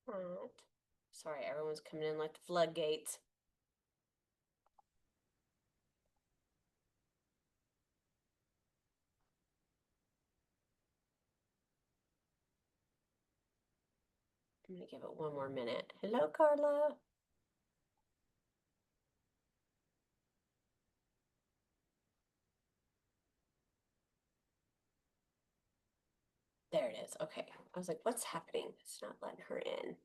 Alright. Sorry, everyone's coming in like the floodgates. I'm gonna give it one more minute. Hello, Carla. There it is. Okay. I was like, what's happening? It's not letting her in.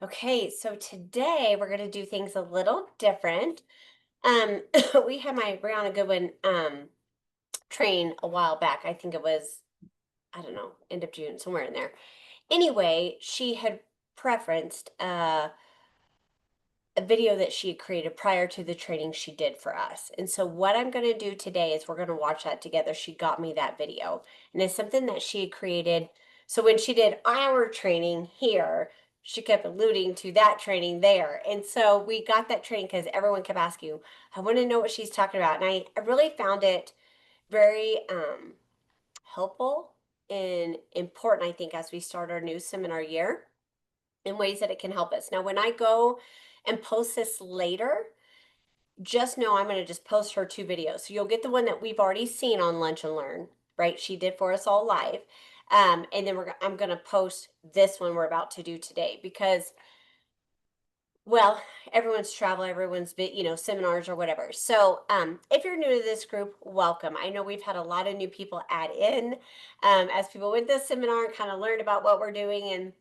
Okay, so today we're gonna do things a little different. We had my Breanna Goodwin train a while back. I think it was, I don't know, end of June, somewhere in there. Anyway, she had preferenced a video that she had created prior to the training she did for us. And so what I'm going to do today is we're going to watch that together. She got me that video, and it's something that she had created. So when she did our training here, she kept alluding to that training there. And so we got that training because everyone kept asking, I want to know what she's talking about. And I really found it very helpful and important, I think, as we start our new seminar year, in ways that it can help us. Now, when I go and post this later, just know I'm going to just post her 2 videos. So you'll get the one that we've already seen on Lunch and Learn, right? She did for us all live. And then I'm going to post this one we're about to do today because, well, everyone's travel, everyone's seminars or whatever. So if you're new to this group, welcome. I know we've had a lot of new people add in as people with this seminar and kind of learned about what we're doing. And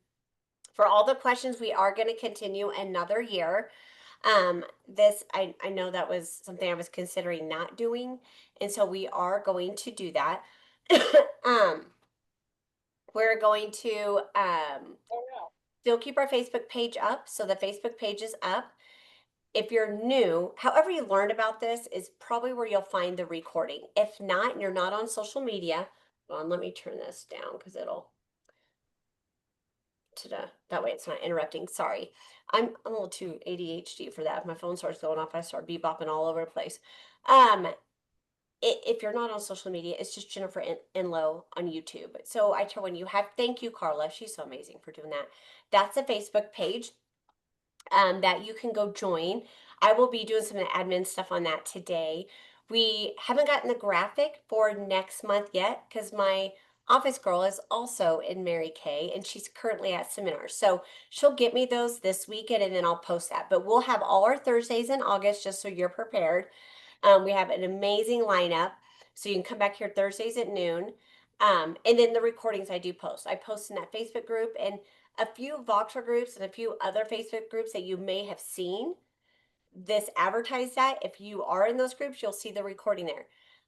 for all the questions, we are going to continue another year. I know that was something I was considering not doing, and so we are going to do that. um, we're going to still keep our Facebook page up, so the Facebook page is up. If you're new, however you learned about this is probably where you'll find the recording. If not, and you're not on social media, well, let me turn this down because it'll that way it's not interrupting. Sorry. I'm a little too ADHD for that. If my phone starts going off, I start bebopping all over the place. If you're not on social media, it's just Jennifer Enloe on YouTube. So I tell when you have, thank you, Carla. She's so amazing for doing that. That's a Facebook page that you can go join. I will be doing some admin stuff on that today. We haven't gotten the graphic for next month yet because my office girl is also in Mary Kay and she's currently at seminars. So she'll get me those this weekend and then I'll post that. But we'll have all our Thursdays in August just so you're prepared. We have an amazing lineup. So you can come back here Thursdays at noon. And then the recordings I do post. I post in that Facebook group and a few Voxer groups and a few other Facebook groups that you may have seen this advertised at. If you are in those groups, you'll see the recording there.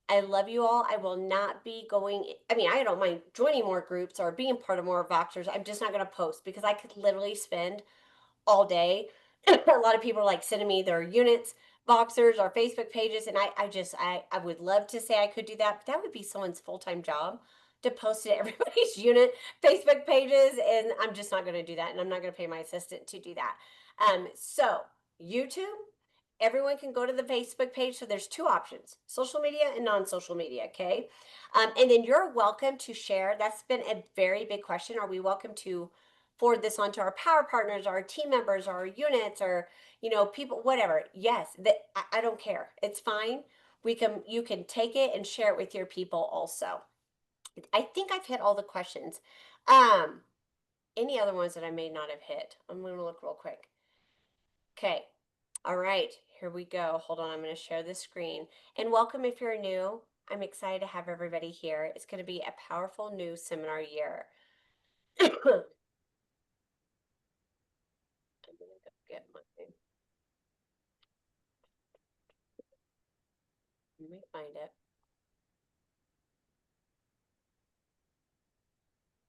I love you all. I will not be going, I mean, I don't mind joining more groups or being part of more Voxers. I'm just not going to post because I could literally spend all day. A lot of people are like sending me their units, Voxers, or Facebook pages, and I would love to say I could do that, but that would be someone's full-time job to post to everybody's unit Facebook pages, and I'm just not going to do that, and I'm not going to pay my assistant to do that. So YouTube, everyone can go to the Facebook page. So there's 2 options: social media and non-social media. Okay, and then you're welcome to share. That's been a very big question. Are we welcome to forward this on to our power partners, our team members, our units, or people, whatever? Yes, I don't care. It's fine. You can take it and share it with your people also. I think I've hit all the questions. Um, any other ones that I may not have hit? I'm going to look real quick. Okay. All right. Here we go. Hold on. I'm going to share the screen. And welcome if you're new. I'm excited to have everybody here. It's going to be a powerful new seminar year. I'm going to go get my. Let me find it.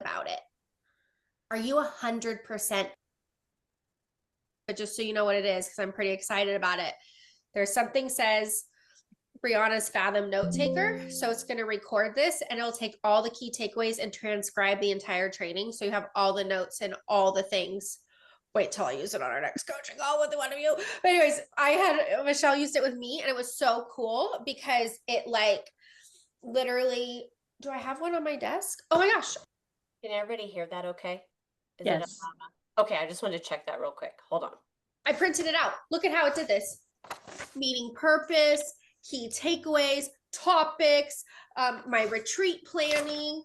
About it. Are you 100%? But just so you know what it is, because I'm pretty excited about it. There's something says Breanna's Fathom note taker. So it's going to record this and it'll take all the key takeaways and transcribe the entire training. So you have all the notes and all the things. Wait till I use it on our next coaching call with one of you. But anyways, Michelle used it with me and it was so cool because it like literally, do I have one on my desk? Oh my gosh. Can everybody hear that okay? Is it Yes. Okay, I just wanted to check that real quick. Hold on. I printed it out. Look at how it did this. Meeting purpose, key takeaways, topics, my retreat planning,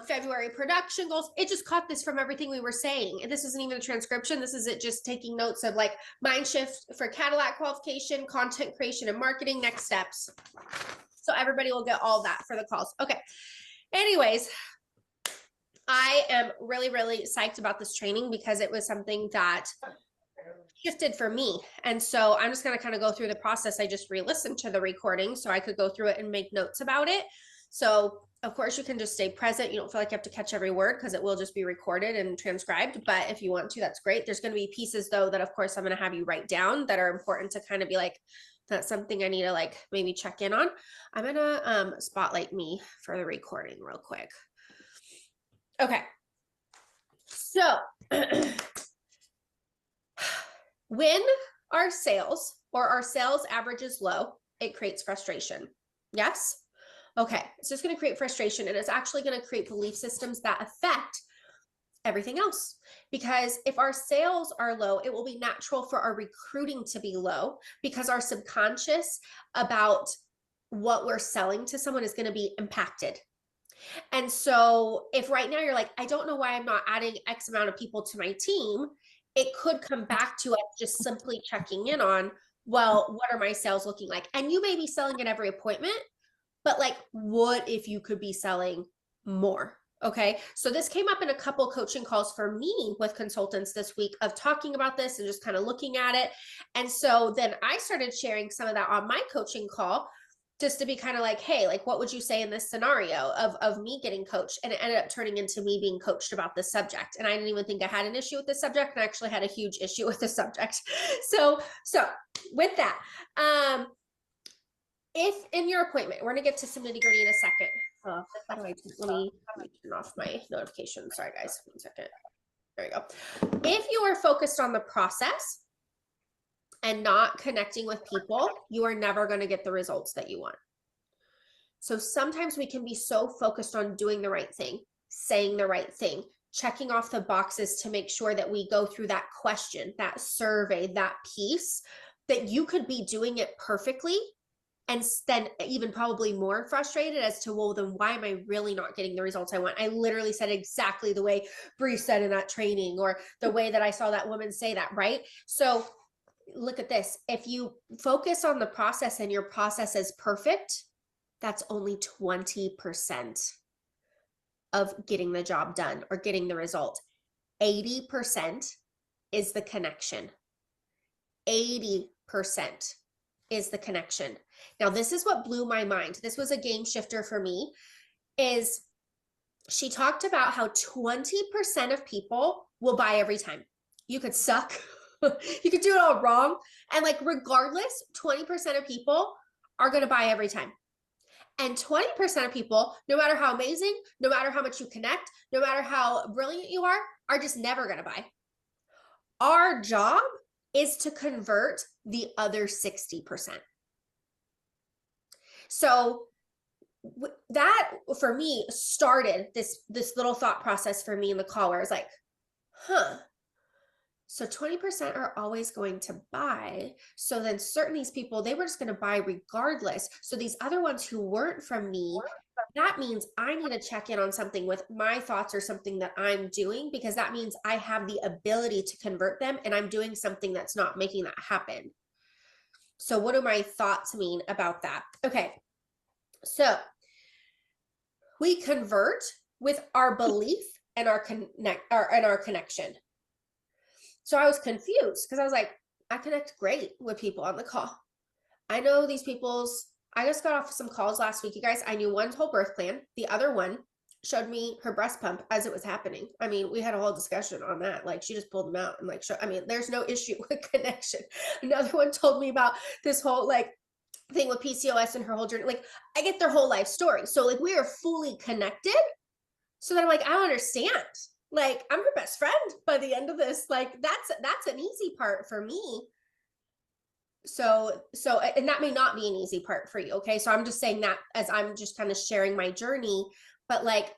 February production goals. It just caught this from everything we were saying. And this isn't even a transcription. This is it just taking notes of like mind shift for Cadillac qualification, content creation and marketing, next steps. So everybody will get all that for the calls. Okay. Anyways, I am really, really psyched about this training because it was something that shifted for me. And so I'm just going to kind of go through the process. I just re-listened to the recording so I could go through it and make notes about it. So of course you can just stay present. You don't feel like you have to catch every word because it will just be recorded and transcribed. But if you want to, that's great. There's going to be pieces though that of course I'm going to have you write down that are important to kind of be like, that's something I need to like maybe check in on. I'm going to spotlight me for the recording real quick. Okay. So when our sales or our sales average is low, it creates frustration. Yes? Okay, it's just going to create frustration and it's actually going to create belief systems that affect everything else. Because if our sales are low, it will be natural for our recruiting to be low because our subconscious about what we're selling to someone is going to be impacted. And so if right now you're like, I don't know why I'm not adding X amount of people to my team, it could come back to us just simply checking in on, well, what are my sales looking like? And you may be selling at every appointment, but like, what if you could be selling more? Okay. So this came up in a couple coaching calls for me with consultants this week of talking about this and just kind of looking at it. And so then I started sharing some of that on my coaching call just to be kind of like, hey, like, what would you say in this scenario of me getting coached? And it ended up turning into me being coached about this subject. And I didn't even think I had an issue with this subject. And I actually had a huge issue with this subject. So with that, if in your appointment, we're going to get to some nitty gritty in a second. Let me turn off my notifications. Sorry, guys. 1 second. There we go. If you are focused on the process and not connecting with people, you are never going to get the results that you want. So sometimes we can be so focused on doing the right thing, saying the right thing, checking off the boxes to make sure that we go through that question, that survey, that piece, that you could be doing it perfectly and then even probably more frustrated as to, well, then why am I really not getting the results I want? I literally said exactly the way Bree said in that training or the way that I saw that woman say that, right? So look at this. If you focus on the process and your process is perfect, that's only 20% of getting the job done or getting the result. 80% is the connection. 80% is the connection. Now, this is what blew my mind. This was a game shifter for me, is she talked about how 20% of people will buy every time. You could suck. You could do it all wrong. And like, regardless, 20% of people are going to buy every time. And 20% of people, no matter how amazing, no matter how much you connect, no matter how brilliant you are just never going to buy. Our job is to convert the other 60%. So that for me started this little thought process for me in the call where I was like, so 20% are always going to buy. So then certain these people, they were just going to buy regardless. So these other ones who weren't from me, that means I need to check in on something with my thoughts or something that I'm doing, because that means I have the ability to convert them and I'm doing something that's not making that happen. So what do my thoughts mean about that? Okay. So we convert with our belief and our connection. So I was confused because I was like, I connect great with people on the call. I know these I just got off some calls last week, you guys. I knew one's whole birth plan. The other one showed me her breast pump as it was happening. I mean, we had a whole discussion on that. Like, she just pulled them out and like, there's no issue with connection. Another one told me about this whole like thing with PCOS and her whole journey. Like, I get their whole life story. So like, we are fully connected. So then I'm like, I don't understand. Like, I'm her best friend by the end of this. Like, that's an easy part for me. So, and that may not be an easy part for you. Okay. So I'm just saying that as I'm just kind of sharing my journey, but like,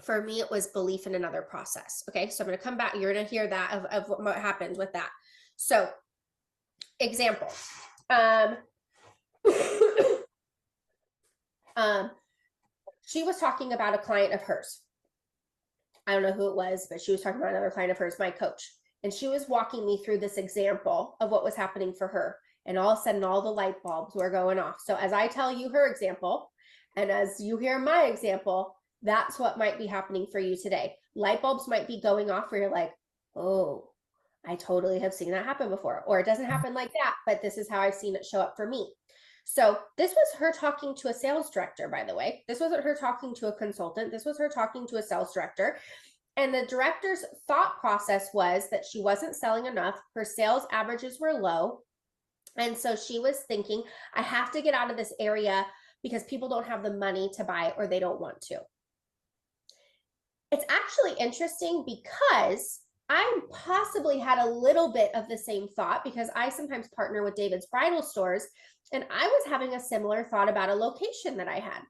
For me, it was belief in another process. Okay, so I'm going to come back. You're going to hear that of what happened with that. So, example. She was talking about a client of hers. I don't know who it was, but she was talking about another client of hers, my coach. And she was walking me through this example of what was happening for her. And all of a sudden, all the light bulbs were going off. So as I tell you her example, and as you hear my example, that's what might be happening for you today. Light bulbs might be going off where you're like, oh, I totally have seen that happen before. Or it doesn't happen like that, but this is how I've seen it show up for me. So this was her talking to a sales director, by the way. This wasn't her talking to a consultant. This was her talking to a sales director. And the director's thought process was that she wasn't selling enough. Her sales averages were low. And so she was thinking, I have to get out of this area because people don't have the money to buy or they don't want to. It's actually interesting because I possibly had a little bit of the same thought because I sometimes partner with David's bridal stores, and I was having a similar thought about a location that I had.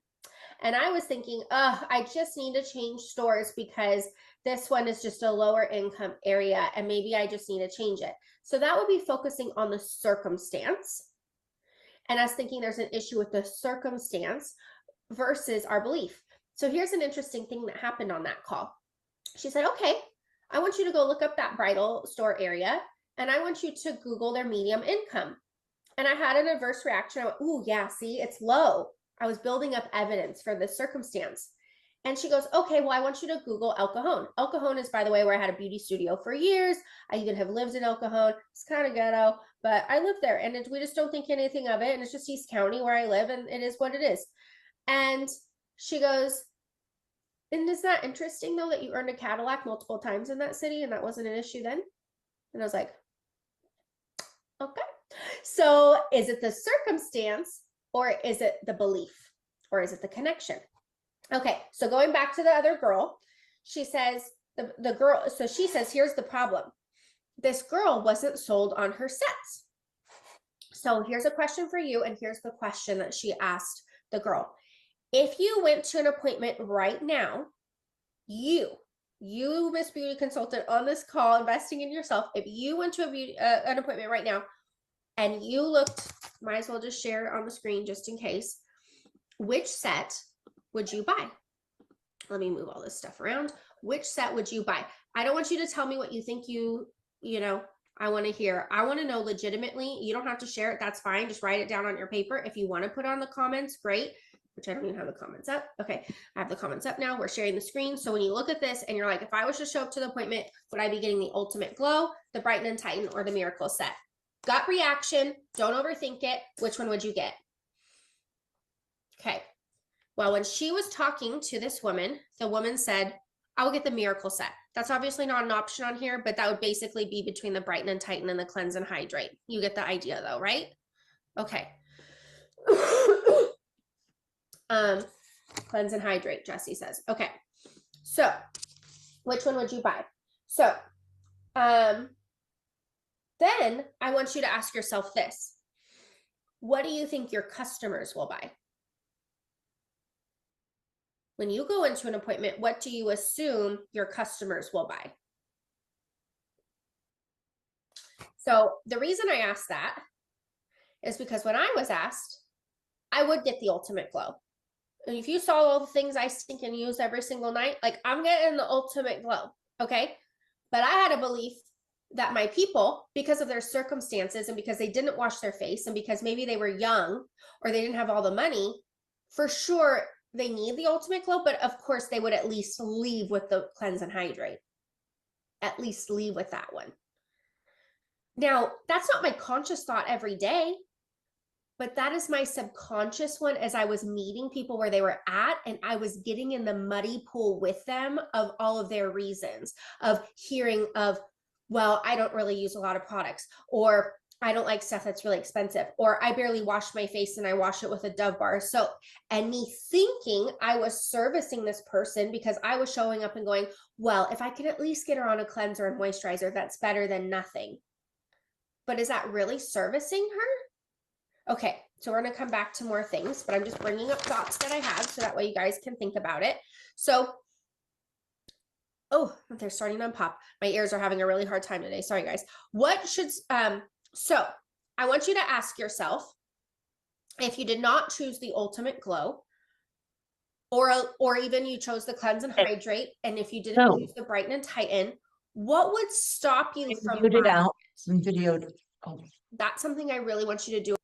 And I was thinking, I just need to change stores because this one is just a lower income area and maybe I just need to change it. So that would be focusing on the circumstance. And I was thinking there's an issue with the circumstance versus our belief. So here's an interesting thing that happened on that call. She said, okay, I want you to go look up that bridal store area and I want you to Google their medium income. And I had an adverse reaction. I went, ooh, yeah, see, it's low. I was building up evidence for this circumstance. And she goes, okay, well, I want you to Google El Cajon. El Cajon is, by the way, where I had a beauty studio for years. I even have lived in El Cajon. It's kind of ghetto, but I live there and we just don't think anything of it. And it's just East County where I live and it is what it is. And she goes, and is that interesting though, that you earned a Cadillac multiple times in that city and that wasn't an issue then? And I was like, okay. So is it the circumstance or is it the belief or is it the connection? Okay, so going back to the other girl, she says, the girl, so she says, here's the problem. This girl wasn't sold on her sets. So here's a question for you, and here's the question that she asked the girl. If you went to an appointment right now, you Miss Beauty Consultant on this call, investing in yourself, if you went to an appointment right now and you looked, might as well just share it on the screen just in case, which set would you buy? Let me move all this stuff around. Which set would you buy? I don't want you to tell me what you think I want to hear. I want to know legitimately. You don't have to share it. That's fine. Just write it down on your paper. If you want to put on the comments, great. Which I don't even have the comments up. Okay, I have the comments up now. We're sharing the screen. So when you look at this and you're like, if I was to show up to the appointment, would I be getting the Ultimate Glow, the Brighten and Tighten, or the Miracle set? Gut reaction. Don't overthink it. Which one would you get? Okay. Well, when she was talking to this woman, the woman said, I will get the Miracle set. That's obviously not an option on here, but that would basically be between the Brighten and Tighten and the Cleanse and Hydrate. You get the idea though, right? Okay. Cleanse and Hydrate, Jessie says. Okay. So which one would you buy? So then I want you to ask yourself this. What do you think your customers will buy? When you go into an appointment, what do you assume your customers will buy? So the reason I asked that is because when I was asked, I would get the Ultimate Glow. And if you saw all the things I stink and use every single night, like I'm getting the Ultimate Glow, okay? But I had a belief that my people, because of their circumstances and because they didn't wash their face and because maybe they were young or they didn't have all the money, for sure, they need the Ultimate Glow, but of course they would at least leave with the Cleanse and Hydrate. At least leave with that one. Now, that's not my conscious thought every day, but that is my subconscious one as I was meeting people where they were at and I was getting in the muddy pool with them of all of their reasons, of hearing of, well, I don't really use a lot of products, or I don't like stuff that's really expensive, or I barely wash my face and I wash it with a Dove bar of soap. And me thinking I was servicing this person because I was showing up and going, well, if I can at least get her on a cleanser and moisturizer, that's better than nothing. But is that really servicing her? Okay, so we're going to come back to more things, but I'm just bringing up thoughts that I have so that way you guys can think about it. So Oh, they're starting to pop. My ears are having a really hard time today. Sorry, guys. What should, so I want you to ask yourself, if you did not choose the Ultimate Glow, or even you chose the Cleanse and Hydrate, and if you didn't choose the Brighten and Tighten, what would stop you from Videoed it buying out it? and videoed. Oh, That's something I really want you to do.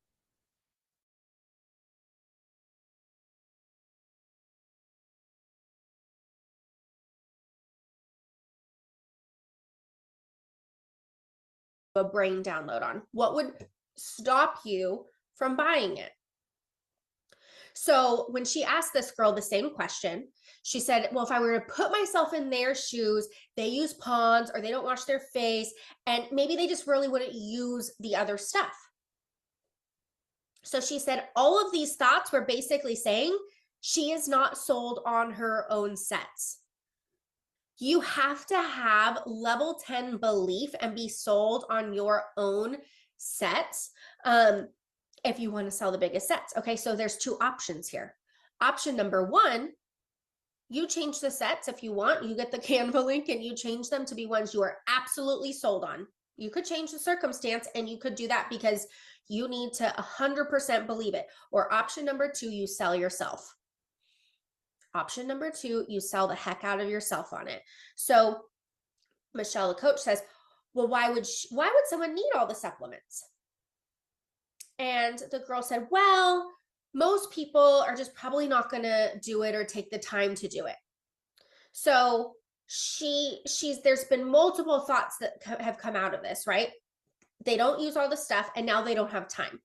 A brain download on. What would stop you from buying it? So when she asked this girl the same question, she said, well, if I were to put myself in their shoes, they use Pond's or they don't wash their face, and maybe they just really wouldn't use the other stuff. So she said all of these thoughts were basically saying she is not sold on her own sets. You have to have level 10 belief and be sold on your own sets if you want to sell the biggest sets. Okay, so there's two options here. Option number one, you change the sets if you want. You get the Canva link and you change them to be ones you are absolutely sold on. You could change the circumstance and you could do that because you need to 100% believe it. Or option number two, you sell yourself. Option number two, you sell the heck out of yourself on it. So Michelle, the coach, says, well, why would someone need all the supplements? And the girl said, well, most people are just probably not going to do it or take the time to do it. So there's been multiple thoughts that have come out of this, right? They don't use all the stuff and now they don't have time.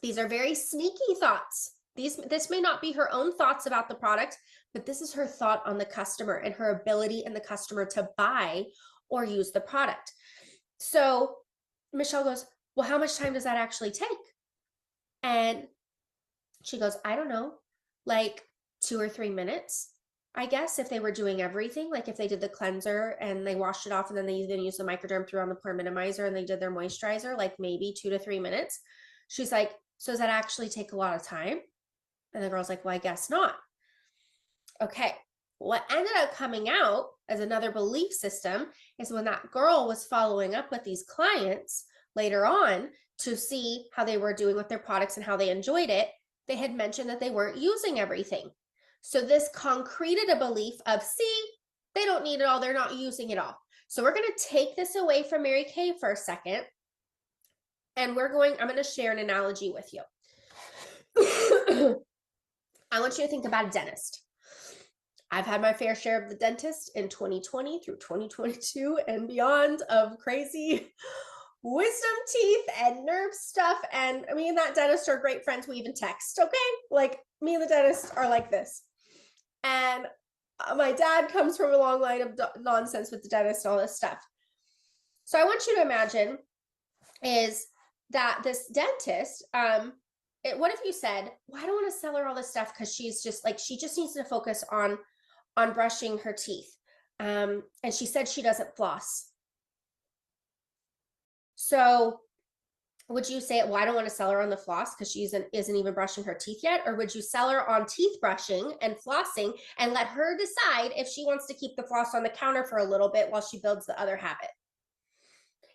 These are very sneaky thoughts. This may not be her own thoughts about the product, but this is her thought on the customer and her ability in the customer to buy or use the product. So Michelle goes, well, how much time does that actually take? And she goes, I don't know, like 2 or 3 minutes, I guess, if they were doing everything, like if they did the cleanser and they washed it off and then they even used the microderm through on the pore minimizer and they did their moisturizer, like maybe 2 to 3 minutes. She's like, so does that actually take a lot of time? And the girl's like, well, I guess not. Okay. What ended up coming out as another belief system is when that girl was following up with these clients later on to see how they were doing with their products and how they enjoyed it, they had mentioned that they weren't using everything. So this concreted a belief of, see, they don't need it all, they're not using it all. So we're going to take this away from Mary Kay for a second. And I'm going to share an analogy with you. I want you to think about a dentist. I've had my fair share of the dentist in 2020 through 2022 and beyond of crazy wisdom teeth and nerve stuff. And me and that dentist are great friends. We even text, okay? Like me and the dentist are like this. And my dad comes from a long line of nonsense with the dentist and all this stuff. So I want you to imagine is that this dentist, what if you said, well, I don't want to sell her all this stuff because she's just like, she just needs to focus on brushing her teeth. And she said she doesn't floss. So would you say, well, I don't want to sell her on the floss because she isn't even brushing her teeth yet? Or would you sell her on teeth brushing and flossing and let her decide if she wants to keep the floss on the counter for a little bit while she builds the other habit?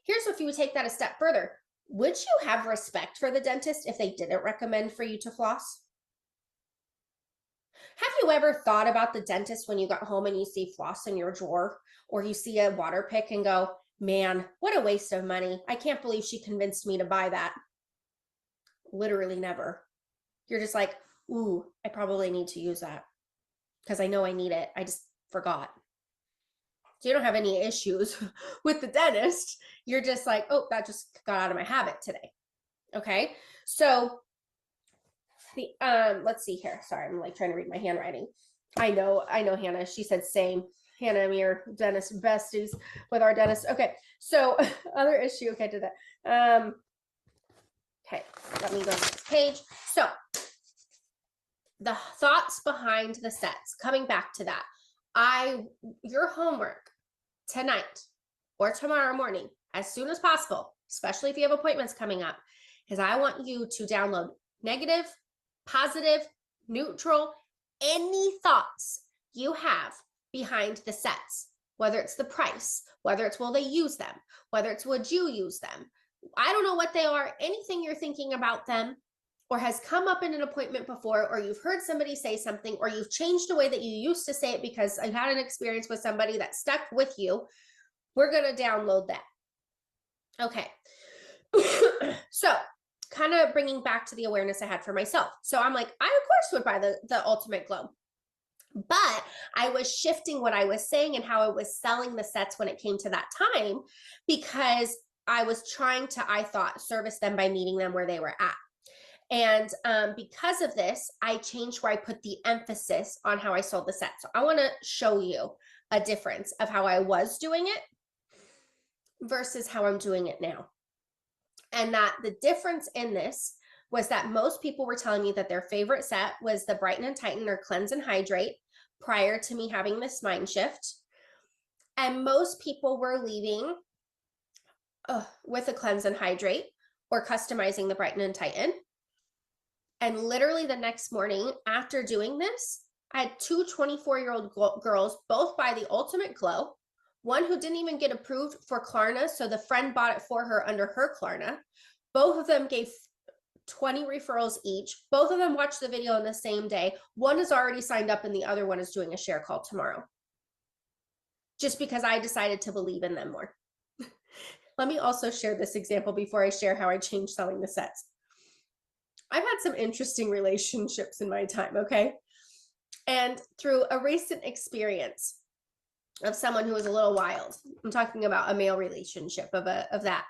Here's if you would take that a step further. Would you have respect for the dentist if they didn't recommend for you to floss? Have you ever thought about the dentist when you got home and you see floss in your drawer, or you see a water pick and go, man, what a waste of money. I can't believe she convinced me to buy that. Literally never. You're just like, ooh, I probably need to use that because I know I need it. I just forgot. So you don't have any issues with the dentist. You're just like, oh, that just got out of my habit today. Okay. So let's see here. Sorry, I'm like trying to read my handwriting. I know Hannah. She said same. Hannah and me are dentist besties with our dentist. Okay, so other issue. Okay, I did that. Okay, let me go to the next page. So the thoughts behind the sets. Coming back to that, your homework tonight or tomorrow morning, as soon as possible, especially if you have appointments coming up, is I want you to download negative, positive, neutral, any thoughts you have behind the sets, whether it's the price, whether it's will they use them, whether it's would you use them. I don't know what they are, anything you're thinking about them or has come up in an appointment before, or you've heard somebody say something, or you've changed the way that you used to say it because I've had an experience with somebody that stuck with you, we're going to download that. Okay. So kind of bringing back to the awareness I had for myself. So I'm like, I of course would buy the Ultimate Glow. But I was shifting what I was saying and how I was selling the sets when it came to that time, because I was trying to, I thought, service them by meeting them where they were at. And because of this, I changed where I put the emphasis on how I sold the set. So I want to show you a difference of how I was doing it versus how I'm doing it now. And that the difference in this was that most people were telling me that their favorite set was the Brighten and Tighten or Cleanse and Hydrate prior to me having this mind shift. And most people were leaving with a Cleanse and Hydrate or customizing the Brighten and Tighten. And literally the next morning after doing this, I had two 24-year-old girls both buy the Ultimate Glow. One who didn't even get approved for Klarna, so the friend bought it for her under her Klarna. Both of them gave 20 referrals each. Both of them watched the video on the same day. One is already signed up and the other one is doing a share call tomorrow. Just because I decided to believe in them more. Let me also share this example before I share how I changed selling the sets. I've had some interesting relationships in my time, okay? And through a recent experience of someone who was a little wild, I'm talking about a male relationship of that.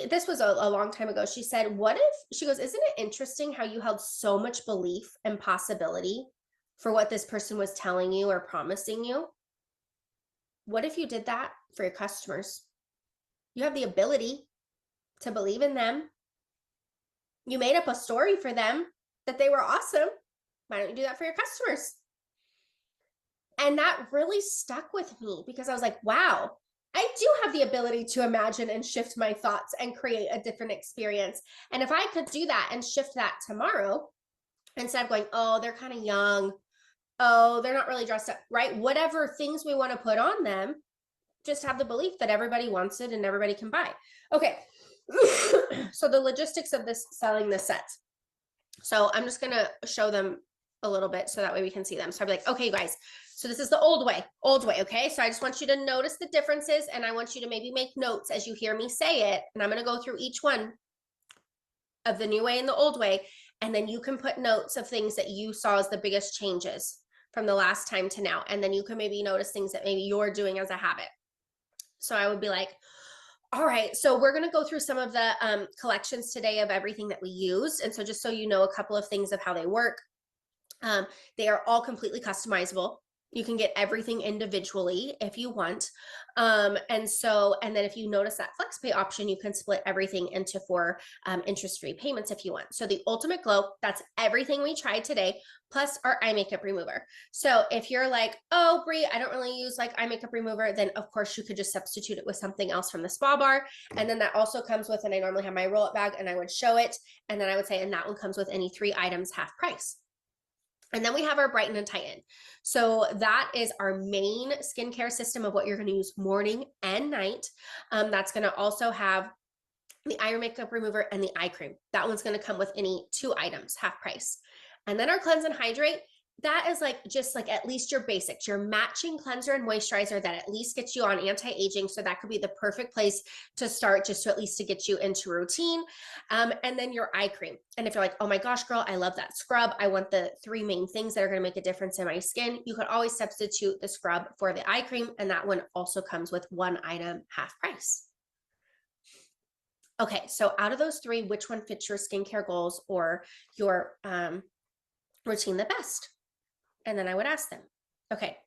This was a long time ago. She said, what if, she goes, isn't it interesting how you held so much belief and possibility for what this person was telling you or promising you? What if you did that for your customers? You have the ability to believe in them. You made up a story for them that they were awesome. Why don't you do that for your customers? And that really stuck with me because I was like, wow, I do have the ability to imagine and shift my thoughts and create a different experience. And if I could do that and shift that tomorrow, instead of going, oh, they're kind of young, oh, they're not really dressed up, right? Whatever things we want to put on them, just have the belief that everybody wants it and everybody can buy. Okay. So the logistics of this selling the sets. So I'm just going to show them a little bit so that way we can see them. So I'll be like, okay, you guys, so this is the old way, okay? So I just want you to notice the differences and I want you to maybe make notes as you hear me say it. And I'm going to go through each one of the new way and the old way. And then you can put notes of things that you saw as the biggest changes from the last time to now. And then you can maybe notice things that maybe you're doing as a habit. So I would be like, all right, so we're going to go through some of the collections today of everything that we used. And so just so you know a couple of things of how they work, they are all completely customizable. You can get everything individually if you want. And then if you notice that FlexPay option, you can split everything into 4 interest-free payments if you want. So the Ultimate Glow, that's everything we tried today, plus our eye makeup remover. So if you're like, oh, Brie, I don't really use like eye makeup remover, then of course you could just substitute it with something else from the spa bar. And then that also comes with, and I normally have my roll-up bag and I would show it. And then I would say, and that one comes with any 3 items half price. And then we have our Brighten and Tighten. So that is our main skincare system of what you're going to use morning and night. That's going to also have the eye makeup remover and the eye cream. That one's going to come with any 2 items, half price. And then our Cleanse and Hydrate, that is like just like at least your basics, your matching cleanser and moisturizer that at least gets you on anti-aging. So that could be the perfect place to start, just to at least to get you into routine. And then your eye cream. And if you're like, oh my gosh, girl, I love that scrub, I want the 3 main things that are going to make a difference in my skin, you could always substitute the scrub for the eye cream. And that one also comes with 1 item half price. Okay, so out of those 3, which one fits your skincare goals or your routine the best? And then I would ask them, okay,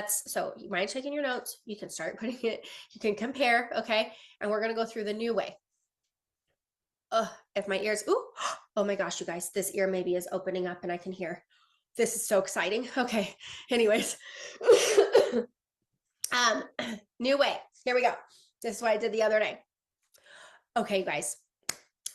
so you mind taking your notes? You can start putting it, you can compare, okay? And we're going to go through the new way. If my ears, oh my gosh, you guys, this ear maybe is opening up and I can hear. This is so exciting. Okay, anyways. New way, here we go. This is what I did the other day. Okay, you guys.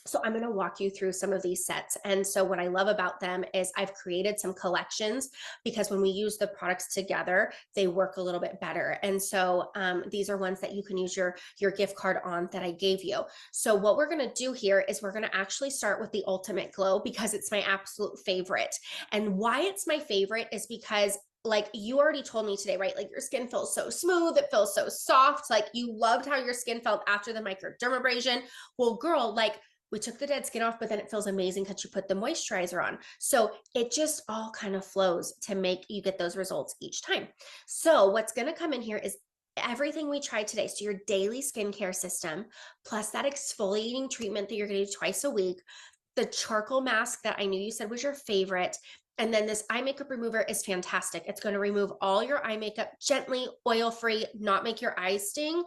So I'm going to walk you through some of these sets. And so what I love about them is I've created some collections because when we use the products together, they work a little bit better. And so these are ones that you can use your gift card on that I gave you. So what we're going to do here is we're going to actually start with the Ultimate Glow because it's my absolute favorite. And why it's my favorite is because like you already told me today, right? Like your skin feels so smooth. It feels so soft. Like you loved how your skin felt after the microdermabrasion. Well, girl, like we took the dead skin off, but then it feels amazing because you put the moisturizer on. So it just all kind of flows to make you get those results each time. So what's going to come in here is everything we tried today. So your daily skincare system, plus that exfoliating treatment that you're going to do twice a week, the charcoal mask that I knew you said was your favorite. And then this eye makeup remover is fantastic. It's going to remove all your eye makeup gently, oil-free, not make your eyes sting.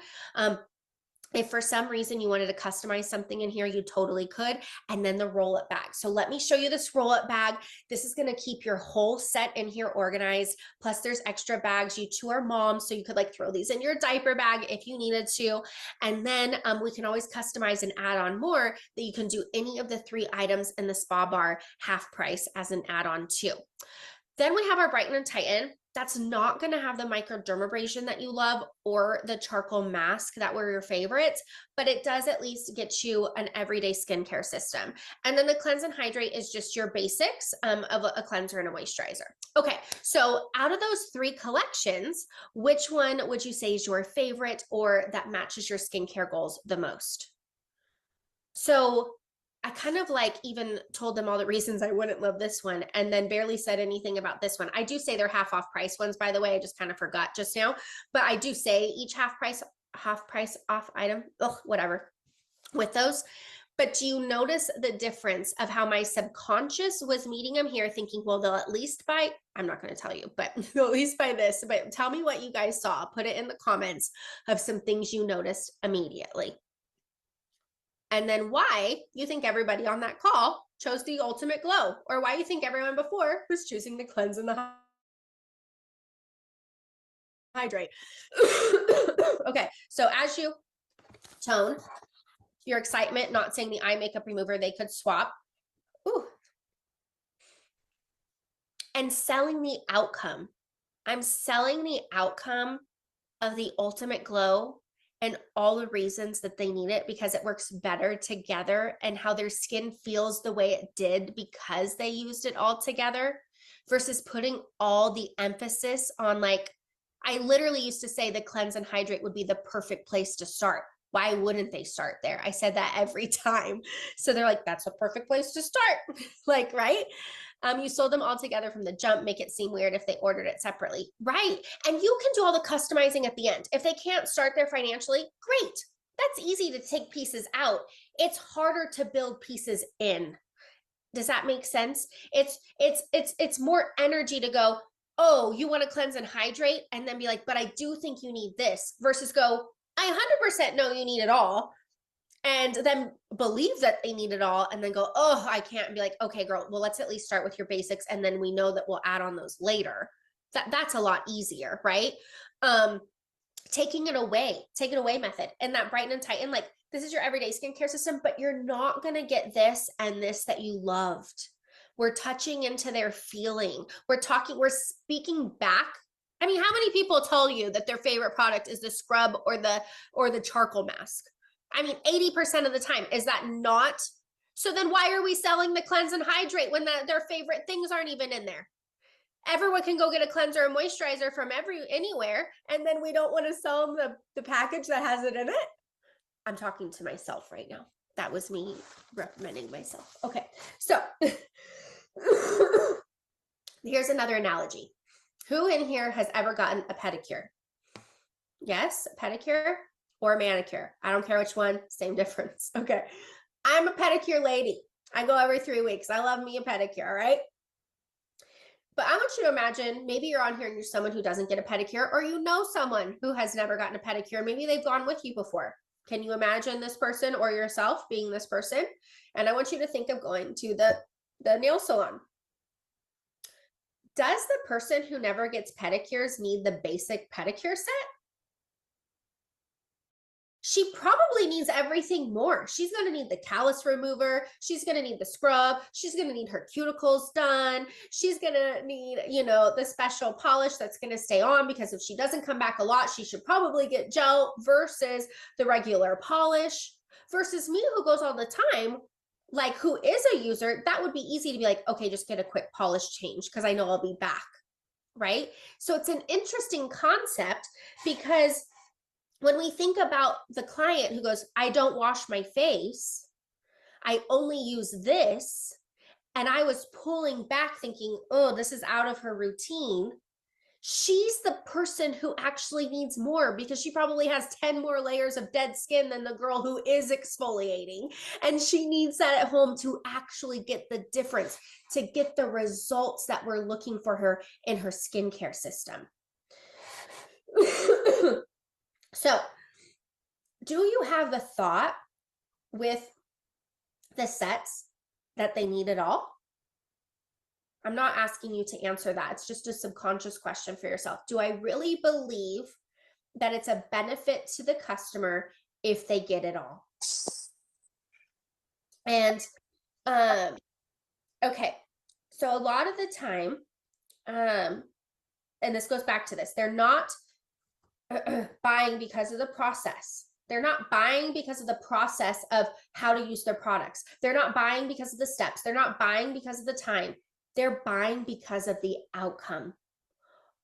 If for some reason you wanted to customize something in here, you totally could. And then the roll-up bag. So let me show you this roll-up bag. This is going to keep your whole set in here organized. Plus there's extra bags. You two are moms, so you could like throw these in your diaper bag if you needed to. And then we can always customize and add on more that you can do any of the 3 items in the spa bar half price as an add-on too. Then we have our Brighten and Tighten. That's not going to have the microdermabrasion that you love or the charcoal mask that were your favorites, but it does at least get you an everyday skincare system. And then the Cleanse and Hydrate is just your basics of a cleanser and a moisturizer. Okay, so out of those 3 collections, which one would you say is your favorite or that matches your skincare goals the most? So I kind of like even told them all the reasons I wouldn't love this one and then barely said anything about this one. I do say they're half off price ones, by the way. I just kind of forgot just now, but I do say each half price off item, whatever with those. But do you notice the difference of how my subconscious was meeting them here thinking, well, they'll at least buy, I'm not going to tell you, but they'll at least buy this, but tell me what you guys saw. Put it in the comments of some things you noticed immediately. And then why you think everybody on that call chose the Ultimate Glow, or why you think everyone before was choosing the Cleanse and the Hydrate. Okay, so as you tone your excitement, not saying the eye makeup remover, they could swap. Ooh. And selling the outcome. I'm selling the outcome of the Ultimate Glow and all the reasons that they need it because it works better together and how their skin feels the way it did because they used it all together versus putting all the emphasis on like, I literally used to say the Cleanse and Hydrate would be the perfect place to start. Why wouldn't they start there? I said that every time. So they're like, that's a perfect place to start. Like, right? You sold them all together from the jump, make it seem weird if they ordered it separately. Right. And you can do all the customizing at the end. If they can't start there financially, great. That's easy to take pieces out. It's harder to build pieces in. Does that make sense? It's more energy to go, oh, you want to cleanse and hydrate and then be like, but I do think you need this versus go, I 100% know you need it all and then believe that they need it all and then go, oh, I can't, and be like, okay, girl, well, let's at least start with your basics and then we know that we'll add on those later. That's a lot easier, right? Taking it away method and that Brighten and Tighten, like this is your everyday skincare system, but you're not going to get this and this that you loved. We're touching into their feeling. We're speaking back. I mean, how many people tell you that their favorite product is the scrub or the charcoal mask? I mean, 80% of the time. Is that not? So then why are we selling the Cleanse and Hydrate when their favorite things aren't even in there? Everyone can go get a cleanser and moisturizer from anywhere, and then we don't want to sell them the package that has it in it. I'm talking to myself right now. That was me reprimanding myself. Okay, so here's another analogy. Who in here has ever gotten a pedicure? Yes, a pedicure or a manicure. I don't care which one, same difference. Okay, I'm a pedicure lady. I go every 3 weeks. I love me a pedicure, all right? But I want you to imagine, maybe you're on here and you're someone who doesn't get a pedicure, or you know someone who has never gotten a pedicure. Maybe they've gone with you before. Can you imagine this person or yourself being this person? And I want you to think of going to the nail salon. Does the person who never gets pedicures need the basic pedicure set? she probably needs everything more. She's going to need the callus remover. She's going to need the scrub. She's going to need her cuticles done. She's going to need, the special polish that's going to stay on, because if she doesn't come back a lot, she should probably get gel versus the regular polish. Versus me, who goes all the time, like who is a user, that would be easy to be like, okay, just get a quick polish change because I know I'll be back. Right? So it's an interesting concept, because when we think about the client who goes, I don't wash my face, I only use this, and I was pulling back thinking, oh, this is out of her routine, she's the person who actually needs more, because she probably has 10 more layers of dead skin than the girl who is exfoliating. And she needs that at home to actually get the difference, to get the results that we're looking for her in her skincare system. So, do you have a thought with the sets that they need it all? I'm not asking you to answer that. It's just a subconscious question for yourself. Do I really believe that it's a benefit to the customer if they get it all? And okay, so a lot of the time, and this goes back to this, they're not buying because of the process. They're not buying because of the process of how to use their products. They're not buying because of the steps. They're not buying because of the time. They're buying because of the outcome.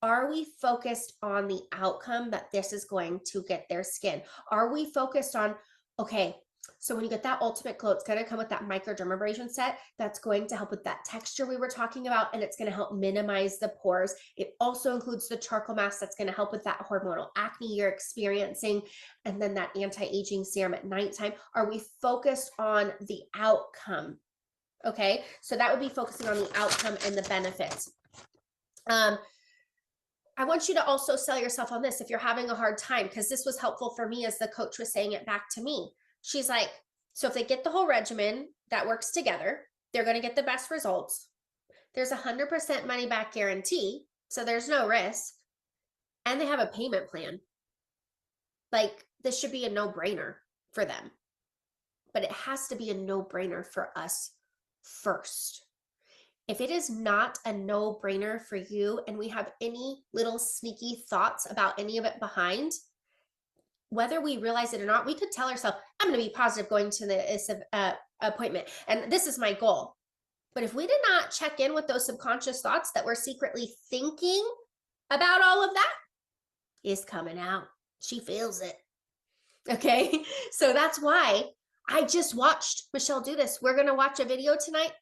Are we focused on the outcome that this is going to get their skin? Are we focused on, okay, so when you get that ultimate glow, it's going to come with that microdermabrasion set that's going to help with that texture we were talking about, and it's going to help minimize the pores. It also includes the charcoal mask that's going to help with that hormonal acne you're experiencing, and then that anti-aging serum at nighttime. Are we focused on the outcome? Okay, so that would be focusing on the outcome and the benefits. I want you to also sell yourself on this if you're having a hard time, because this was helpful for me as the coach was saying it back to me. She's like, so if they get the whole regimen that works together, they're going to get the best results. There's 100% money back guarantee, so there's no risk. And they have a payment plan. Like, this should be a no-brainer for them. But it has to be a no-brainer for us first. If it is not a no-brainer for you, and we have any little sneaky thoughts about any of it behind, whether we realize it or not, we could tell ourselves, I'm going to be positive going to the appointment, and this is my goal. But if we did not check in with those subconscious thoughts that we're secretly thinking about, all of that is coming out. She feels it. Okay, so that's why I just watched Michelle do this. We're going to watch a video tonight.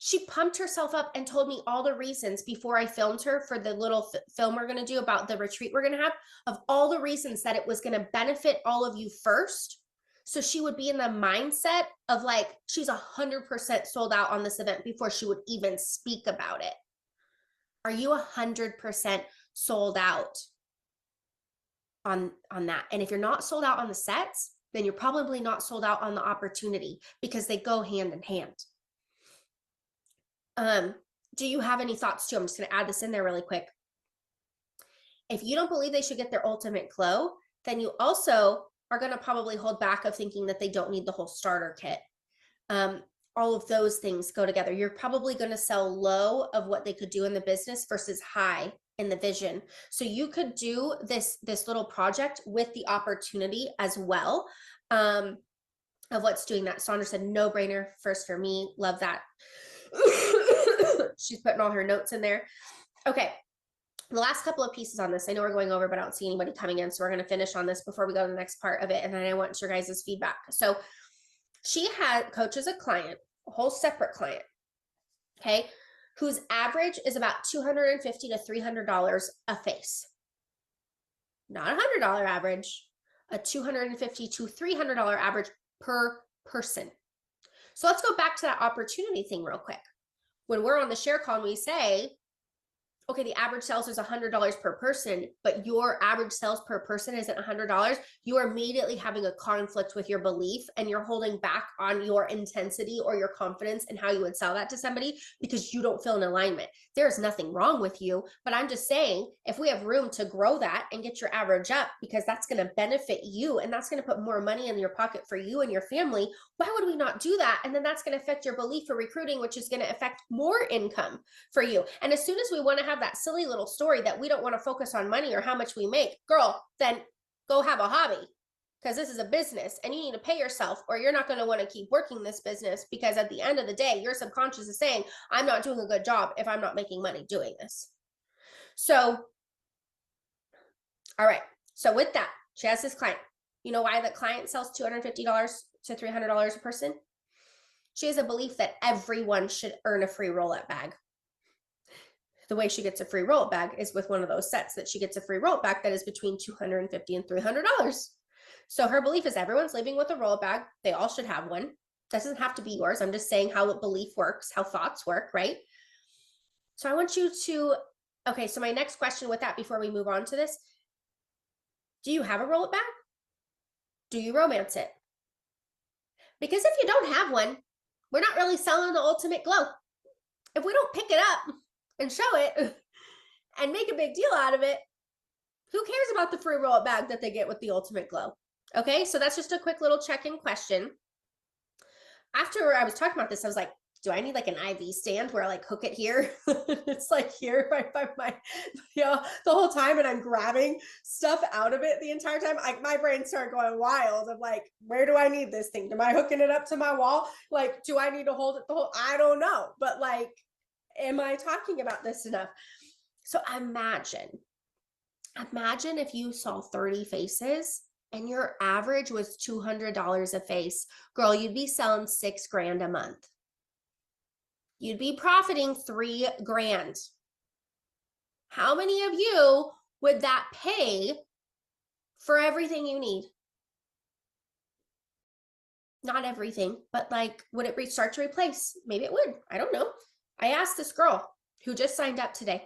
She pumped herself up and told me all the reasons before I filmed her for the little film we're going to do about the retreat we're going to have, of all the reasons that it was going to benefit all of you first. So she would be in the mindset of like, she's 100% sold out on this event before she would even speak about it. Are you 100% sold out on that? And if you're not sold out on the sets, then you're probably not sold out on the opportunity, because they go hand in hand. Do you have any thoughts too? I'm just going to add this in there really quick. If you don't believe they should get their ultimate glow, then you also are going to probably hold back of thinking that they don't need the whole starter kit. All of those things go together. You're probably going to sell low of what they could do in the business versus high in the vision. So you could do this little project with the opportunity as well, of what's doing that. Sandra said, no brainer first for me. Love that. She's putting all her notes in there. Okay, the last couple of pieces on this. I know we're going over, but I don't see anybody coming in, so we're going to finish on this before we go to the next part of it, and then I want your guys' feedback. So she coaches a client, a whole separate client, okay, whose average is about $250 to $300 a face. Not a $100 average, a $250 to $300 average per person. So let's go back to that opportunity thing real quick. When we're on the share call and we say, okay, the average sales is $100 per person, but your average sales per person isn't $100, you are immediately having a conflict with your belief, and you're holding back on your intensity or your confidence in how you would sell that to somebody because you don't feel in alignment. There's nothing wrong with you, but I'm just saying, if we have room to grow that and get your average up, because that's going to benefit you and that's going to put more money in your pocket for you and your family, why would we not do that? And then that's going to affect your belief for recruiting, which is going to affect more income for you. And as soon as we want to have that silly little story that we don't want to focus on money or how much we make, girl, then go have a hobby, because this is a business and you need to pay yourself, or you're not going to want to keep working this business, because at the end of the day, your subconscious is saying, I'm not doing a good job if I'm not making money doing this. So, all right. So with that, she has this client. You know why the client sells $250 to $300 a person? She has a belief that everyone should earn a free roll-up bag. The way she gets a free roll-up bag is with one of those sets that she gets a free roll-up bag that is between $250 and $300. So her belief is everyone's living with a roll-up bag. They all should have one. That doesn't have to be yours. I'm just saying how belief works, how thoughts work, right? So I want you to, okay, so my next question with that before we move on to this, do you have a roll-up bag? Do you romance it? Because if you don't have one, we're not really selling the ultimate glow. If we don't pick it up and show it and make a big deal out of it, who cares about the free roll-up bag that they get with the ultimate glow? Okay, so that's just a quick little check-in question. After I was talking about this, I was like, do I need like an IV stand where I like hook it here? It's like here right by my, the whole time, and I'm grabbing stuff out of it the entire time. Like my brain started going wild of like, where do I need this thing? Am I hooking it up to my wall? Like, do I need to hold it the whole? I don't know, but like, am I talking about this enough? So imagine if you saw 30 faces and your average was $200 a face. Girl, you'd be selling $6,000 a month. You'd be profiting $3,000. How many of you would that pay for everything you need? Not everything, but like, would it start to replace? Maybe it would. I don't know. I asked this girl who just signed up today,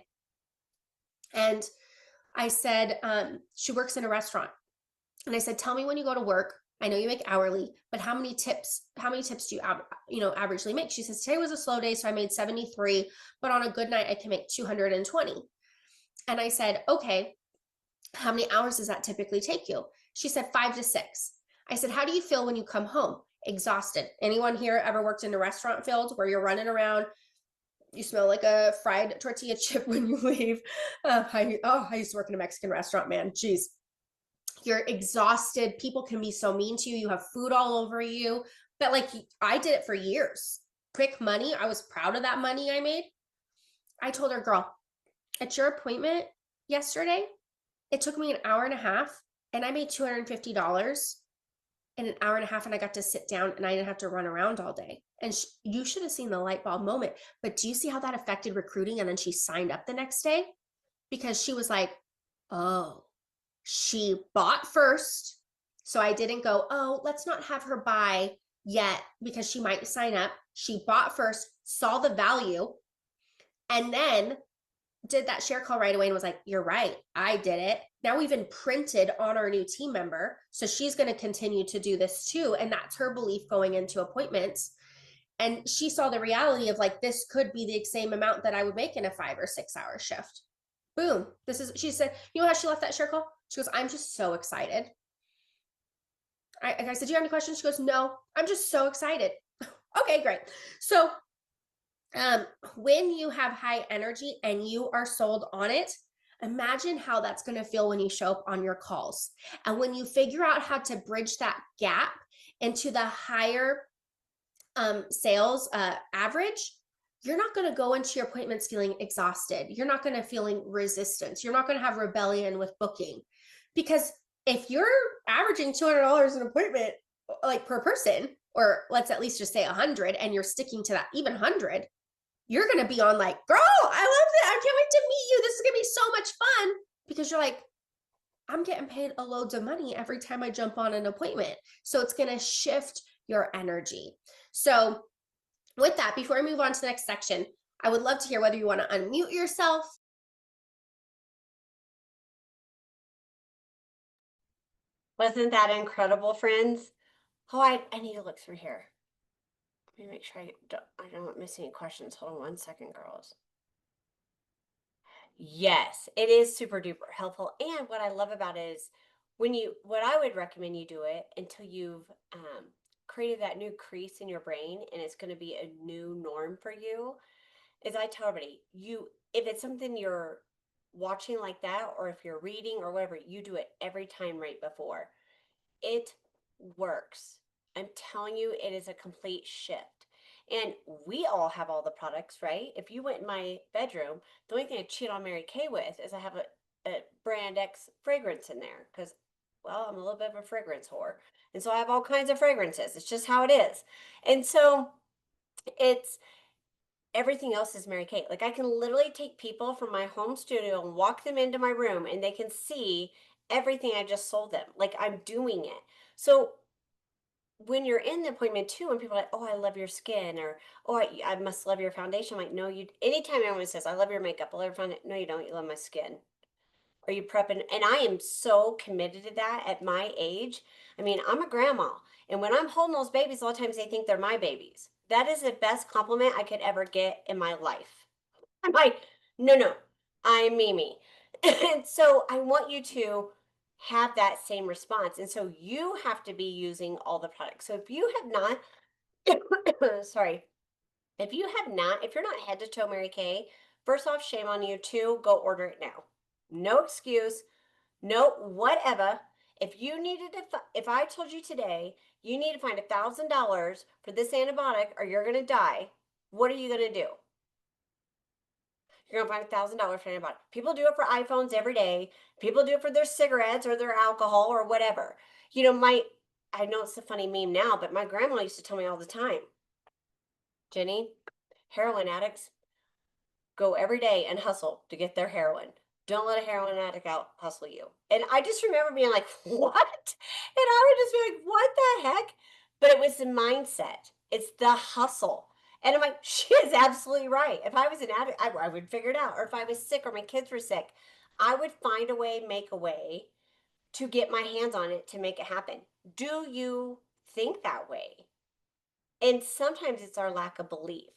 and I said, she works in a restaurant. And I said, tell me when you go to work. I know you make hourly, but how many tips do you averagely make? She says, today was a slow day, so I made 73, but on a good night, I can make 220. And I said, okay, how many hours does that typically take you? She said 5 to 6. I said, how do you feel when you come home? Exhausted. Anyone here ever worked in a restaurant field where you're running around? You smell like a fried tortilla chip when you leave. I used to work in a Mexican restaurant, man. Jeez. You're exhausted. People can be so mean to you. You have food all over you. But like, I did it for years. Quick money. I was proud of that money I made. I told her, girl, at your appointment yesterday, it took me an hour and a half and I made $250 in an hour and a half, and I got to sit down and I didn't have to run around all day. And you should have seen the light bulb moment. But do you see how that affected recruiting? And then she signed up the next day because she was like, oh, she bought first. So I didn't go, oh, let's not have her buy yet because she might sign up. She bought first, saw the value, and then did that share call right away and was like, you're right, I did it. Now we've imprinted on our new team member. So she's going to continue to do this too. And that's her belief going into appointments. And she saw the reality of like, this could be the same amount that I would make in a 5 or 6 hour shift. Boom. She said, you know how she left that share call? She goes, I'm just so excited. I said, do you have any questions? She goes, no, I'm just so excited. Okay, great. So when you have high energy and you are sold on it, imagine how that's going to feel when you show up on your calls. And when you figure out how to bridge that gap into the higher sales average, you're not going to go into your appointments feeling exhausted. You're not going to feeling resistance. You're not going to have rebellion with booking. Because if you're averaging $200 an appointment, like per person, or let's at least just say 100, and you're sticking to that, even 100, you're going to be on like, girl, I love it. I can't wait to meet you. This is going to be so much fun, because you're like, I'm getting paid a loads of money every time I jump on an appointment. So it's going to shift your energy. So with that, before I move on to the next section, I would love to hear whether you want to unmute yourself Wasn't that incredible, friends? Oh, I need to look through here. Let me make sure I don't miss any questions. Hold on one second, girls. Yes, it is super duper helpful. And what I love about it is what I would recommend you do it until you've created that new crease in your brain and it's going to be a new norm for you. Is I tell everybody, if it's something you're watching like that, or if you're reading or whatever, you do it every time right before. It works. I'm telling you, it is a complete shift. And we all have all the products, right? If you went in my bedroom, the only thing I cheat on Mary Kay with is I have a brand X fragrance in there because, well, I'm a little bit of a fragrance whore. And so I have all kinds of fragrances. It's just how it is. And so it's everything else is Mary Kay. Like I can literally take people from my home studio and walk them into my room and they can see everything I just sold them. Like I'm doing it. So when you're in the appointment too, and people are like, "Oh, I love your skin," or "Oh, I must love your foundation," I'm like, no, you. Anytime anyone says, "I love your makeup," I love your foundation, no, you don't. You love my skin. Are you prepping? And I am so committed to that at my age. I mean, I'm a grandma, and when I'm holding those babies, a lot of times they think they're my babies. That is the best compliment I could ever get in my life. I'm like, no, no, I'm Mimi. And so I want you to have that same response. And so you have to be using all the products. So if you have not, sorry, if you're not head to toe Mary Kay, first off, shame on you too. Go order it now. No excuse, no whatever. If I told you today you need to find $1,000 for this antibiotic or you're gonna die, what are you gonna do? You're gonna find $1,000 for antibiotic. People do it for iPhones every day. People do it for their cigarettes or their alcohol or whatever. You know, I know it's a funny meme now, but my grandma used to tell me all the time, Jenny, heroin addicts go every day and hustle to get their heroin. Don't let a heroin addict out hustle you. And I just remember being like, what? And I would just be like, what the heck? But it was the mindset. It's the hustle. And I'm like, she is absolutely right. If I was an addict, I would figure it out. Or if I was sick or my kids were sick, I would find a way, make a way to get my hands on it to make it happen. Do you think that way? And sometimes it's our lack of belief.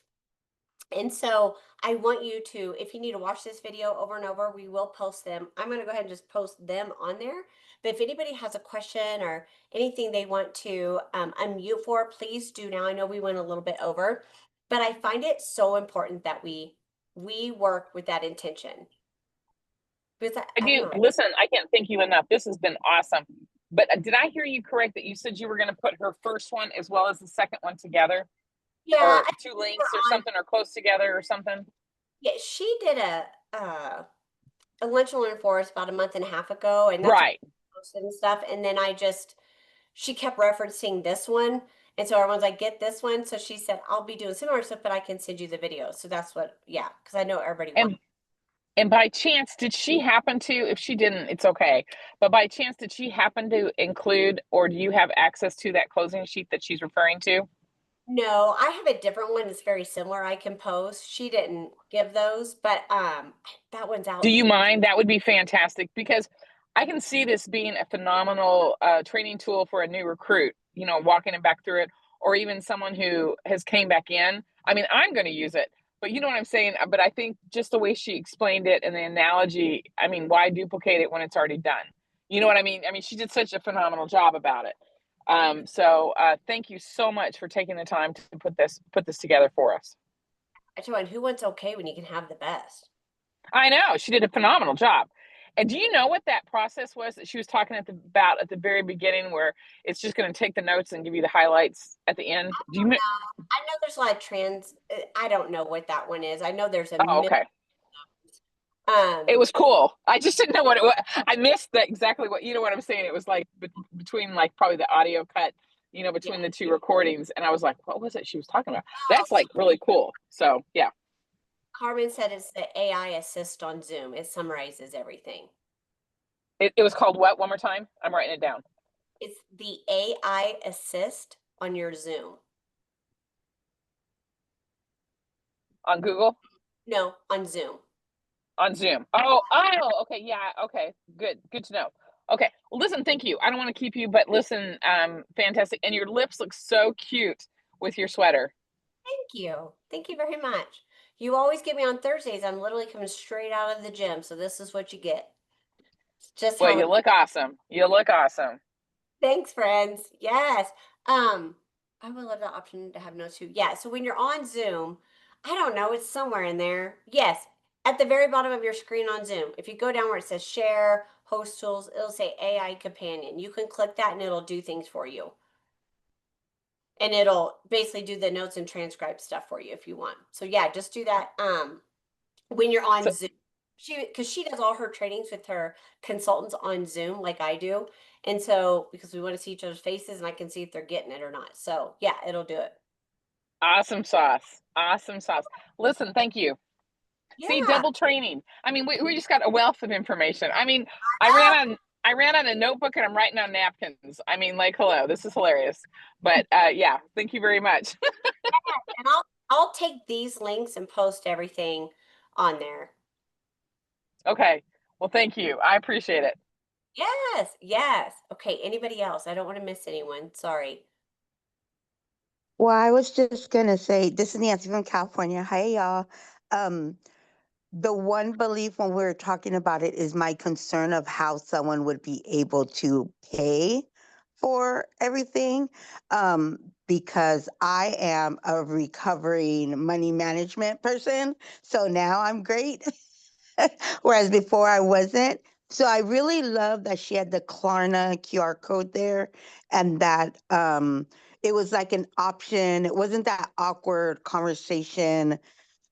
And so I want you to, if you need to watch this video over and over, we will post them. I'm going to go ahead and just post them on there. But if anybody has a question or anything they want to unmute for, please do now. I know we went a little bit over, but I find it so important that we work with that intention. Because I I don't do. know. Listen, I can't thank you enough. This has been awesome. But did I hear you correct that you said you were going to put her first one as well as the second one together, Yeah, or I two think we were links or on. something, or close together or something? Yeah, she did a lunch and learn for us about a month and a half ago, and that's Right. posted and stuff. And then she kept referencing this one. And so everyone's like, get this one. So she said, I'll be doing similar stuff, but I can send you the video. So that's what, yeah, because I know everybody wants. And and by chance, did she happen to, if she didn't, it's okay. But by chance, did she happen to include, or do you have access to that closing sheet that she's referring to? No, I have a different one that's very similar I can post. She didn't give those, but that one's Do out. you mind? That would be fantastic, because I can see this being a phenomenal training tool for a new recruit, you know, walking them back through it, or even someone who has came back in. I mean, I'm going to use it, but you know what I'm saying? But I think just the way she explained it and the analogy, I mean, why duplicate it when it's already done? You know what I mean? I mean, she did such a phenomenal job about it. Thank you so much for taking the time to put this together for us. I tell you, who wants okay when you can have the best? I know she did a phenomenal job. And do you know what that process was that she was talking about at the very beginning, where it's just going to take the notes and give you the highlights at the end? I Do you? don't know. I know there's a lot of trends. I don't know what that one is. I know there's a Oh, million. okay. It Um, was cool. I just didn't know what it was. I missed that exactly what you know what I'm saying. It was like between like probably the audio cut, you know, yeah. between the two recordings, and I was like, what was it she was talking about? Oh, That's like really cool. So yeah, Carmen said it's the AI assist on Zoom. It summarizes everything. it was called what? One more time. I'm writing it down It's the AI assist on your Zoom. on Google. No, on Zoom. On Zoom. Oh, okay. Yeah. Okay. Good to know. Okay. Well, listen, thank you. I don't want to keep you, but listen, fantastic. And your lips look so cute with your sweater. Thank you. Thank you very much. You always get me on Thursdays. I'm literally coming straight out of the gym, so this is what you get. It's just Well, how you it. look awesome. You look awesome. Thanks, friends. Yes. Um, I would love the option to have notes too. Yeah. So when you're on Zoom, I don't know, it's somewhere in there. Yes, at the very bottom of your screen on Zoom, if you go down where it says share, host tools, it'll say AI companion. You can click that and it'll do things for you. And it'll basically do the notes and transcribe stuff for you if you want. So yeah, just do that. When you're on So Zoom. Because she does all her trainings with her consultants on Zoom like I do. And so because we want to see each other's faces and I can see if they're getting it or not. So yeah, it'll do it. awesome sauce. Awesome sauce. Listen, thank you. See, Yeah. double training. I mean, we just got a wealth of information. I mean, I ran on a notebook and I'm writing on napkins. I mean, like, hello, this is hilarious. But yeah, thank you very much. And I'll take these links and post everything on there. Okay. Well, thank you. I appreciate it. Yes, yes. Okay, anybody else? I don't want to miss anyone. Sorry. Well, I was just gonna say, this is Nancy from California. Hey, y'all. Um, the one belief when we were talking about it is my concern of how someone would be able to pay for everything. Because I am a recovering money management person. So now I'm great. Whereas before I wasn't. So I really love that she had the Klarna QR code there and that it was like an option. It wasn't that awkward conversation,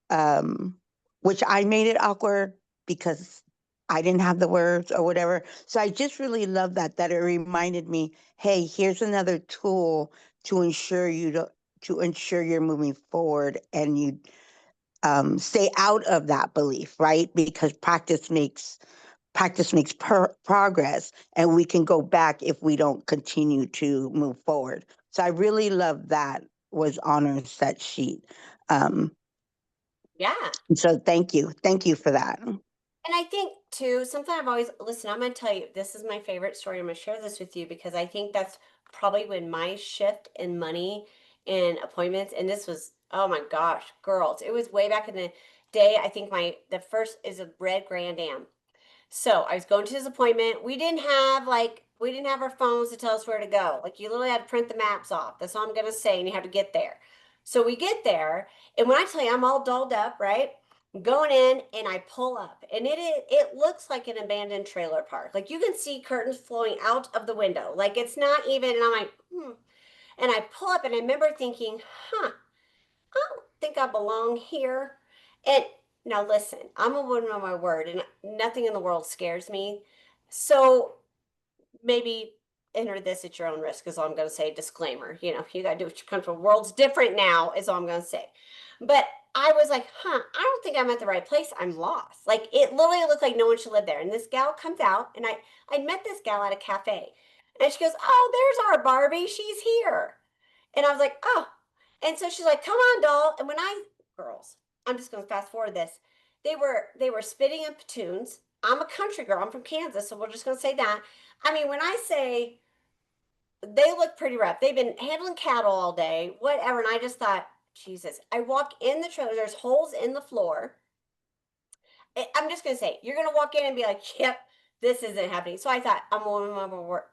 um, which I made it awkward because I didn't have the words or whatever. So I just really love that it reminded me, hey, here's another tool to ensure to ensure you're moving forward and you stay out of that belief, right? Because practice makes progress, and we can go back if we don't continue to move forward. So I really love that was on her set sheet. Um, Yeah. so thank you for that. And I think too, something I've always listen, I'm gonna tell you, this is my favorite story. I'm gonna share this with you because I think that's probably when my shift in money and appointments, and this was, oh my gosh, girls, it was way back in the day. I think the first is a red Grand Am. So I was going to this appointment. We didn't have our phones to tell us where to go. Like you literally had to print the maps off. That's all I'm gonna say, and you have to get there. So we get there, and when I tell you I'm all dolled up, right? I'm going in and I pull up, and it looks like an abandoned trailer park. Like you can see curtains flowing out of the window. Like it's not even, and I'm like, hmm. And I pull up, and I remember thinking, huh, I don't think I belong here. And now listen, I'm a woman of my word, and nothing in the world scares me. So maybe enter this at your own risk, is all I'm going to say. Disclaimer, you got to do what you're comfortable. World's different now, is all I'm going to say. But I was like, I don't think I'm at the right place. I'm lost. Like it literally looked like no one should live there. And this gal comes out, and I met this gal at a cafe, and she goes, "Oh, there's our Barbie. She's here." And I was like, "Oh." And so she's like, "Come on, doll." And girls, I'm just going to fast forward this. They were spitting in platoons. I'm a country girl. I'm from Kansas, so we're just going to say that. I mean, when I say they look pretty rough, they've been handling cattle all day, whatever. And I just thought, Jesus. I walk in the trailer. There's holes in the floor. I'm just going to say, you're going to walk in and be like, "Yep, this isn't happening." So I thought, I'm a woman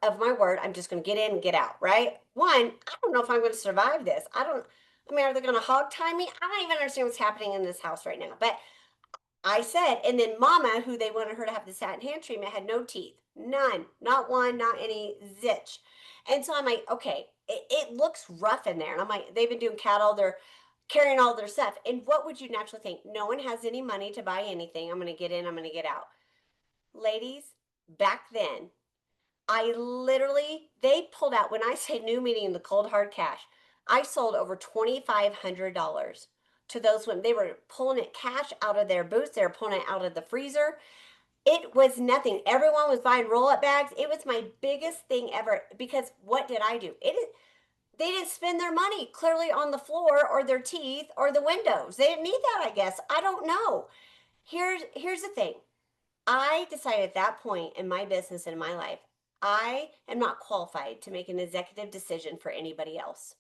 of my word. I'm just going to get in and get out, right? One, I don't know if I'm going to survive this. I mean, are they going to hog tie me? I don't even understand what's happening in this house right now. But I said, and then Mama, who they wanted her to have the satin hand treatment, had no teeth. None. Not one, not any, zitch. And so I'm like, okay, it looks rough in there. And I'm like, they've been doing cattle. They're carrying all their stuff. And what would you naturally think? No one has any money to buy anything. I'm going to get in, I'm going to get out. Ladies, back then, they pulled out, when I say new, meaning the cold hard cash, I sold over $2,500 to those women. They were pulling it cash out of their boots. They were pulling it out of the freezer. It was nothing. Everyone was buying roll up bags. It was my biggest thing ever because what did I do? They didn't spend their money clearly on the floor or their teeth or the windows. They didn't need that, I guess. I don't know. Here's the thing. I decided at that point in my business and in my life, I am not qualified to make an executive decision for anybody else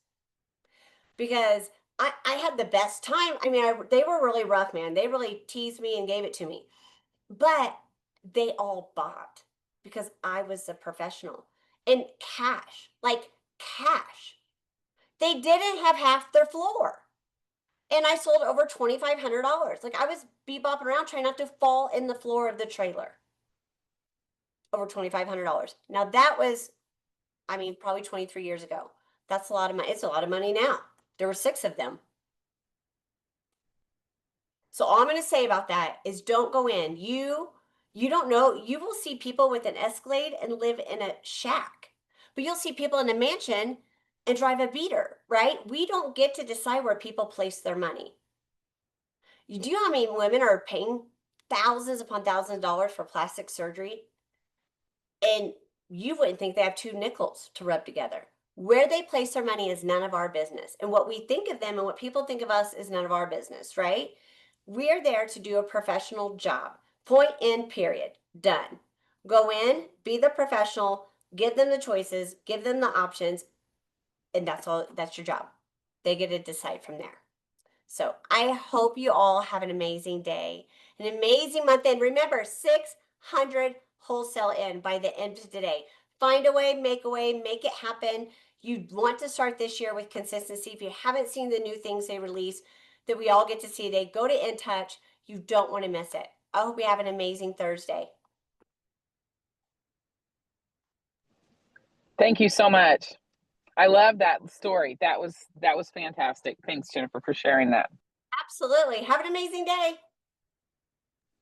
because I had the best time. I mean, they were really rough, man. They really teased me and gave it to me. But they all bought because I was a professional and cash, like cash. They didn't have half their floor. And I sold over $2,500. Like I was bebopping around trying not to fall in the floor of the trailer. Over $2,500. Now that was, I mean, probably 23 years ago. That's a lot of money. It's a lot of money now. There were 6 of them. So all I'm going to say about that is don't go in. You don't know. You will see people with an Escalade and live in a shack. But you'll see people in a mansion and drive a beater, right? We don't get to decide where people place their money. You do know how many women are paying thousands upon thousands of dollars for plastic surgery? And you wouldn't think they have 2 nickels to rub together. Where they place their money is none of our business. And what we think of them and what people think of us is none of our business, right? We're there to do a professional job. Point in, period. Done. Go in, be the professional, give them the choices, give them the options, and that's all. That's your job. They get to decide from there. So I hope you all have an amazing day, an amazing month. And remember, 600 wholesale in by the end of today. Find a way, make it happen. You want to start this year with consistency. If you haven't seen the new things they release that we all get to see today, go to In Touch. You don't want to miss it. I hope you have an amazing Thursday. Thank you so much. I love that story. That was fantastic. Thanks, Jennifer, for sharing that. Absolutely. Have an amazing day.